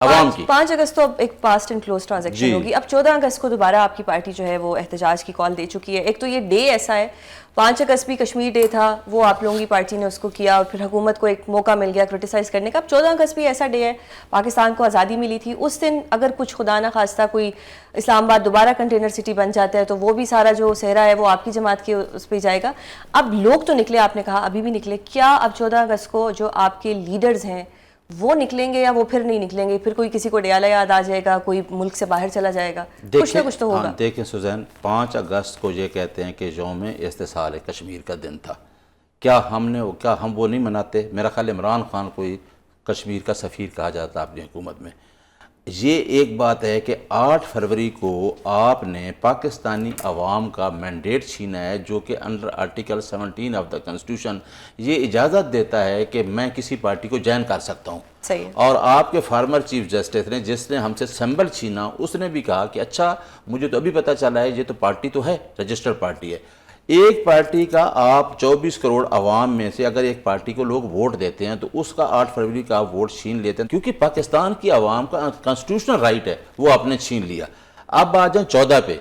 عوام کی. 5 اگست تو اب ایک پاسٹ اینڈ کلوز ٹرانزیکشن ہوگی. اب 14 اگست کو دوبارہ آپ کی پارٹی جو ہے وہ احتجاج کی کال دے چکی ہے. ایک تو یہ ڈے ایسا ہے, 5 اگست بھی کشمیر ڈے تھا, وہ آپ لوگوں کی پارٹی نے اس کو کیا اور پھر حکومت کو ایک موقع مل گیا کرٹیسائز کرنے کا. اب 14 اگست بھی ایسا ڈے ہے, پاکستان کو آزادی ملی تھی, اس دن اگر کچھ خدا نہ خواستہ کوئی اسلام آباد دوبارہ کنٹینر سٹی بن جاتا ہے تو وہ بھی سارا جو صحرا ہے وہ آپ کی جماعت کے اس پہ جائے گا. اب لوگ تو نکلے, آپ نے کہا ابھی بھی نکلے, کیا اب 14 اگست کو جو آپ کے لیڈرز ہیں وہ نکلیں گے یا وہ پھر نہیں نکلیں گے؟ پھر کوئی کسی کو ڈیالہ یاد آ جائے گا, کوئی ملک سے باہر چلا جائے گا, کچھ نہ کچھ تو ہوگا. دیکھیں سوزین, 5 اگست کو یہ کہتے ہیں کہ یوم استحصال کشمیر کا دن تھا. کیا ہم وہ نہیں مناتے؟ میرا خیال عمران خان کو کشمیر کا سفیر کہا جاتا اپنی حکومت میں. یہ ایک بات ہے کہ 8 فروری کو آپ نے پاکستانی عوام کا مینڈیٹ چھینا ہے, جو کہ under article 17 of the constitution یہ اجازت دیتا ہے کہ میں کسی پارٹی کو جوائن کر سکتا ہوں. صحیح. اور آپ کے فارمر چیف جسٹس نے, جس نے ہم سے سمبل چھینا, اس نے بھی کہا کہ اچھا مجھے تو ابھی پتہ چلا ہے یہ تو پارٹی تو ہے, رجسٹرڈ پارٹی ہے. ایک پارٹی کا آپ 24 کروڑ عوام میں سے اگر ایک پارٹی کو لوگ ووٹ دیتے ہیں تو اس کا 8 فروری کا آپ ووٹ چھین لیتے ہیں, کیونکہ پاکستان کی عوام کا کانسٹیٹیوشنل رائٹ ہے, وہ آپ نے چھین لیا. اب آ جائیں 14 پہ.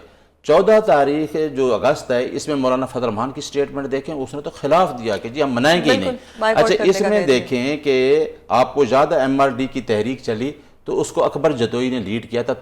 14 تاریخ جو اگست ہے, اس میں مولانا فضل الرحمان کی سٹیٹمنٹ دیکھیں, اس نے تو خلاف دیا کہ جی ہم منائیں گے ہی نہیں. اچھا اس میں دیکھیں کہ آپ کو زیادہ MRD کی تحریک چلی تو اس کو اکبر جدوئی نے لیڈ کیا تھا,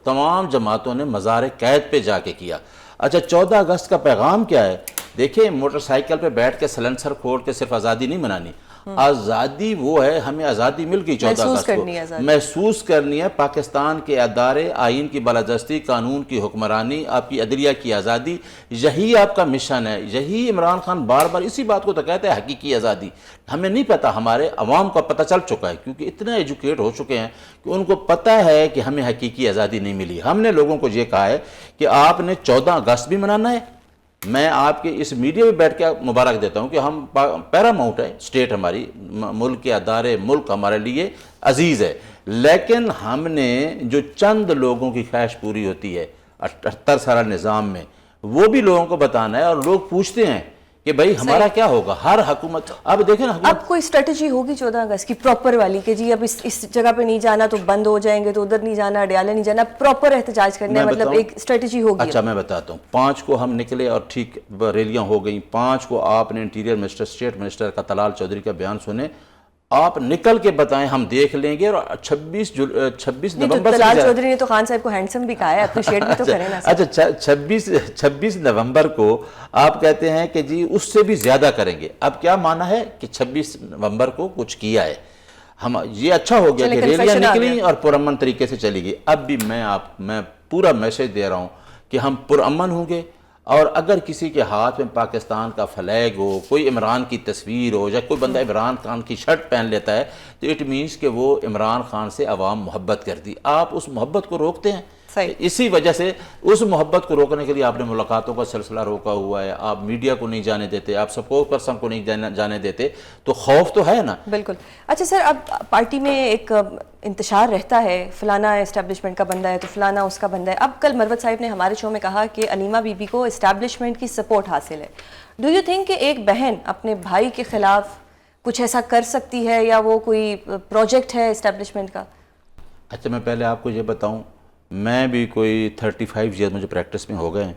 تمام جماعتوں نے مزار قید پہ جا کے کیا. اچھا 14 اگست کا پیغام کیا ہے؟ دیکھیں موٹر سائیکل پہ بیٹھ کے سلنسر کھول کے صرف آزادی نہیں منانی, آزادی وہ ہے, ہمیں آزادی مل گئی 14 اگست کو, محسوس کرنی ہے پاکستان کے ادارے, آئین کی بالادستی, قانون کی حکمرانی, آپ کی عدلیہ کی آزادی, یہی آپ کا مشن ہے. یہی عمران خان بار بار اسی بات کو تو کہتا ہے حقیقی آزادی. ہمیں نہیں پتا, ہمارے عوام کو پتہ چل چکا ہے کیونکہ اتنے ایجوکیٹ ہو چکے ہیں کہ ان کو پتہ ہے کہ ہمیں حقیقی آزادی نہیں ملی. ہم نے لوگوں کو یہ کہا ہے کہ آپ نے 14 اگست بھی منانا ہے. میں آپ کے اس میڈیا میں بیٹھ کے مبارک دیتا ہوں کہ ہم پیراماؤنٹ ہے, اسٹیٹ ہماری, ملک کے ادارے, ملک ہمارے لیے عزیز ہے, لیکن ہم نے جو چند لوگوں کی خواہش پوری ہوتی ہے 78 سالہ نظام میں, وہ بھی لوگوں کو بتانا ہے. اور لوگ پوچھتے ہیں کہ بھائی ہمارا کیا ہوگا. ہر حکومت, اب دیکھیں نا, اب کوئی اسٹریٹجی ہوگی 14 اگست کی پراپر والی کہ جی اب اس جگہ پہ نہیں جانا تو بند ہو جائیں گے, تو ادھر نہیں جانا, ڈیالہ نہیں جانا, پراپر احتجاج کرنا ہے, مطلب ایک اسٹریٹجی ہوگی. اچھا میں بتاتا ہوں. 5 کو ہم نکلے اور ٹھیک ریلیاں ہو گئیں. 5 کو آپ نے انٹیریئر منسٹر, اسٹیٹ منسٹر کا طلال چودھری کا بیان سنے, آپ نکل کے بتائیں, ہم دیکھ لیں گے. اور 26 نومبر طلال چودھری نے تو خان صاحب کو ہینڈسم بھی کہا ہے, اپریشیٹ بھی تو کریں نا. اچھا 26 نومبر کو آپ کہتے ہیں کہ جی اس سے بھی زیادہ کریں گے. اب کیا مانا ہے کہ 26 نومبر کو کچھ کیا ہے, ہم یہ اچھا ہو گیا کہ ریلیاں نکلی اور پرامن طریقے سے چلی گئی. اب بھی میں پورا میسج دے رہا ہوں کہ ہم پرامن ہوں گے. اور اگر کسی کے ہاتھ میں پاکستان کا فلیگ ہو, کوئی عمران کی تصویر ہو, یا کوئی بندہ عمران خان کی شرٹ پہن لیتا ہے, تو اٹ مینس کہ وہ عمران خان سے عوام محبت کرتی. آپ اس محبت کو روکتے ہیں. اسی وجہ سے اس محبت کو روکنے کے لیے آپ نے ملاقاتوں کا سلسلہ روکا ہوا ہے, آپ میڈیا کو نہیں جانے دیتے, آپ سپورٹ پرسن کو نہیں جانے دیتے, تو خوف تو ہے نا. بالکل. اچھا سر, اب پارٹی میں ایک انتشار رہتا ہے, فلانا اسٹیبلشمنٹ کا بندہ ہے تو فلانا اس کا بندہ ہے. اب کل مروت صاحب نے ہمارے شو میں کہا کہ علیمہ بی بی کو اسٹیبلشمنٹ کی سپورٹ حاصل ہے. ڈو یو تھنک کہ ایک بہن اپنے بھائی کے خلاف کچھ ایسا کر سکتی ہے, یا وہ کوئی پروجیکٹ ہے اسٹیبلشمنٹ کا؟ اچھا میں پہلے آپ کو یہ بتاؤں, میں بھی کوئی 35 ایئر مجھے پریکٹس میں ہو گئے ہیں.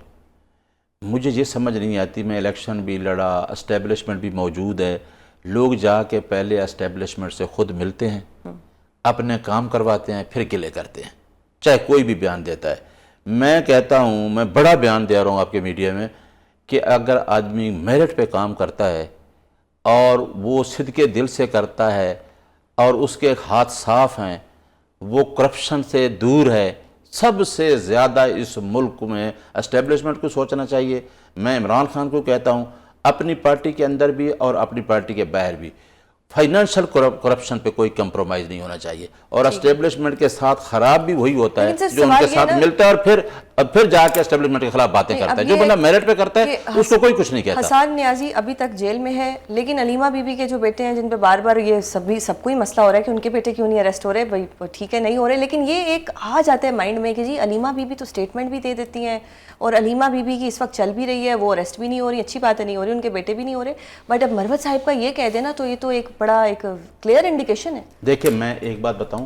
مجھے یہ سمجھ نہیں آتی, میں الیکشن بھی لڑا, اسٹیبلشمنٹ بھی موجود ہے, لوگ جا کے پہلے اسٹیبلشمنٹ سے خود ملتے ہیں, اپنے کام کرواتے ہیں, پھر گلے کرتے ہیں, چاہے کوئی بھی بیان دیتا ہے. میں کہتا ہوں, میں بڑا بیان دے رہا ہوں آپ کے میڈیا میں, کہ اگر آدمی میرٹ پہ کام کرتا ہے اور وہ صدقے دل سے کرتا ہے اور اس کے ہاتھ صاف ہیں, وہ کرپشن سے دور ہے, سب سے زیادہ اس ملک میں اسٹیبلشمنٹ کو سوچنا چاہیے. میں عمران خان کو کہتا ہوں, اپنی پارٹی کے اندر بھی اور اپنی پارٹی کے باہر بھی فائنینشل کرپشن پہ کوئی کمپرومائز نہیں ہونا چاہیے. اور اسٹیبلشمنٹ کے ساتھ خراب بھی وہی ہوتا ہے جو ان کے ساتھ ملتا ہے اور پھر جا کے اسٹیبلشمنٹ کے خلاف باتیں کرتا ہے. جو بندہ میرٹ پہ کرتا ہے اس کو کوئی کچھ نہیں کہتا. حسان نیازی ابھی تک جیل میں ہے, لیکن علیمہ بی بی کے جو بیٹے ہیں, جن پہ بار بار یہ سب کو ہی مسئلہ ہو رہا ہے کہ ان کے بیٹے کیوں نہیں اریسٹ ہو رہے, بھائی ٹھیک ہے نہیں ہو رہے, لیکن یہ ایک آ جاتا ہے مائنڈ میں کہ جی علیمہ بی بی تو اسٹیٹمنٹ بھی دے دیتی ہیں, اور علیمہ بی بی کی اس وقت چل بھی رہی ہے, وہ اریسٹ بھی نہیں ہو رہی, اچھی باتیں نہیں ہو رہی, ان کے بیٹے بھی نہیں ہو رہے. بٹ اب مروت صاحب کا یہ کہہ دینا تو یہ تو ایک بڑا ایک کلیئر انڈیکیشن ہے. دیکھیں میں ایک بات بتاؤں,